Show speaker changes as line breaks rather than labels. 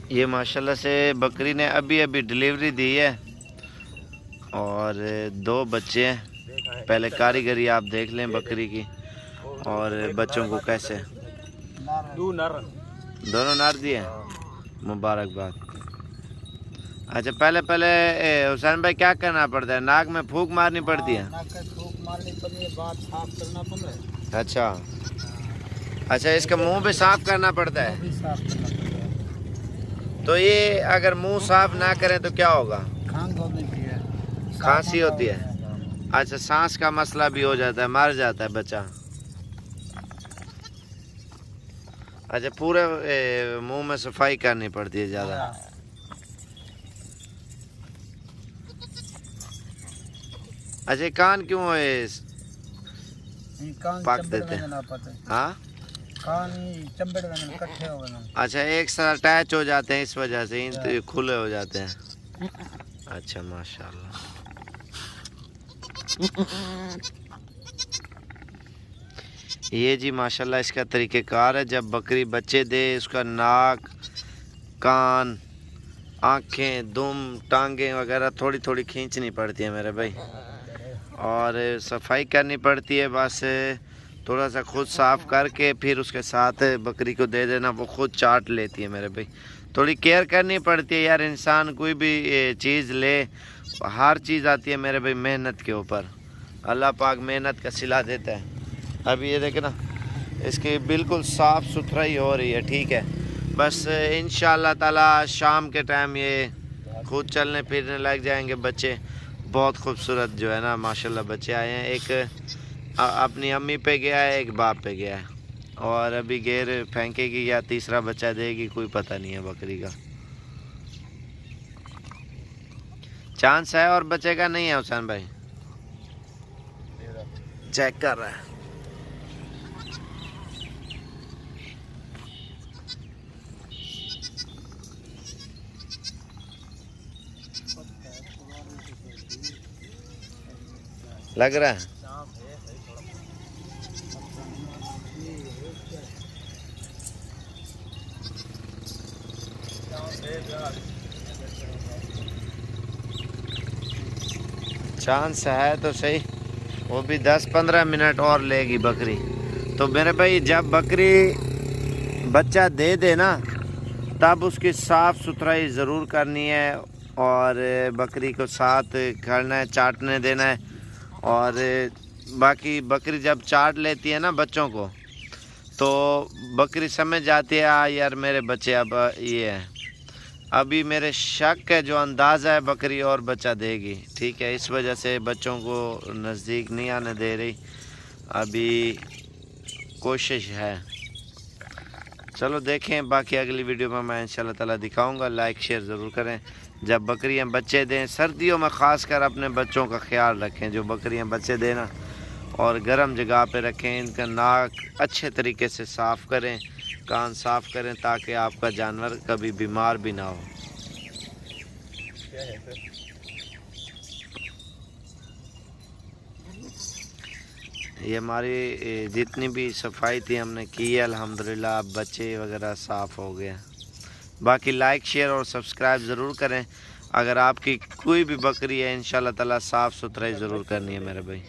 ये माशाल्लाह से बकरी ने अभी अभी डिलीवरी दी है और 2 बच्चे हैं। पहले कारीगरी आप देख लें बकरी की और बच्चों को कैसे दोनों नर दिए। मुबारकबाद। अच्छा पहले पहले हुसैन भाई क्या करना पड़ता है? नाक में फूंक मारनी पड़ती है? अच्छा अच्छा, इसका मुंह भी साफ करना पड़ता है? तो ये अगर मुंह साफ ना करें तो क्या होगा? खांसी होती है। अच्छा, सांस का मसला भी हो जाता है, मर जाता है बच्चा। अच्छा, पूरे मुंह में सफाई करनी पड़ती है ज़्यादा। अच्छा, कान क्यों है पाक देते हैं? हाँ, अच्छा, एक साथ अटैच हो जाते हैं इस वजह से तो ये खुले हो जाते हैं। अच्छा माशाल्लाह। ये जी माशाल्लाह इसका तरीक़ेकार है। जब बकरी बच्चे दे उसका नाक, कान, आँखें, दुम, टांगें वगैरह थोड़ी थोड़ी खींचनी पड़ती है मेरे भाई और सफाई करनी पड़ती है। बस थोड़ा सा खुद साफ़ करके फिर उसके साथ बकरी को दे देना, वो खुद चाट लेती है मेरे भाई। थोड़ी केयर करनी पड़ती है यार, इंसान कोई भी चीज़ ले, हर चीज़ आती है मेरे भाई मेहनत के ऊपर। अल्लाह पाक मेहनत का सिला देता है। अभी ये देखे ना, इसकी बिल्कुल साफ़ सुथराई हो रही है, ठीक है। बस इंशाअल्लाह ताला शाम के टाइम ये खुद चलने फिरने लग जाएंगे बच्चे। बहुत खूबसूरत जो है ना माशाल्लाह बच्चे आए हैं। एक अपनी अम्मी पे गया है, एक बाप पे गया है और अभी गेर फेंकेगी या तीसरा बच्चा देगी, कोई पता नहीं है बकरी का। चांस है और बच्चे का नहीं है। हुसैन भाई चेक कर रहा है। लग रहा है चांस है तो सही, वो भी 10-15 मिनट और लेगी बकरी। तो मेरे भाई जब बकरी बच्चा दे दे ना तब उसकी साफ़ सुथराई ज़रूर करनी है और बकरी को साथ करना है, चाटने देना है। और बाकी बकरी जब चाट लेती है ना बच्चों को तो बकरी समझ जाती है यार मेरे बच्चे अब ये है। अभी मेरे शक है, जो अंदाज़ा है बकरी और बच्चा देगी, ठीक है। इस वजह से बच्चों को नज़दीक नहीं आने दे रही, अभी कोशिश है। चलो देखें, बाकी अगली वीडियो में मैं इंशाल्लाह ताला दिखाऊंगा। लाइक शेयर ज़रूर करें। जब बकरियां बच्चे दें, सर्दियों में ख़ास कर अपने बच्चों का ख्याल रखें जो बकरियां बच्चे देना, और गर्म जगह पे रखें। इनका नाक अच्छे तरीके से साफ़ करें, कान साफ़ करें ताकि आपका जानवर कभी बीमार भी ना हो। ये हमारी जितनी भी सफाई थी हमने की है अल्हम्दुलिल्लाह। अब बच्चे वगैरह साफ़ हो गए। बाकी लाइक शेयर और सब्सक्राइब ज़रूर करें। अगर आपकी कोई भी बकरी है इंशाल्लाह ताला साफ़ सुथराई ज़रूर करनी है मेरे भाई।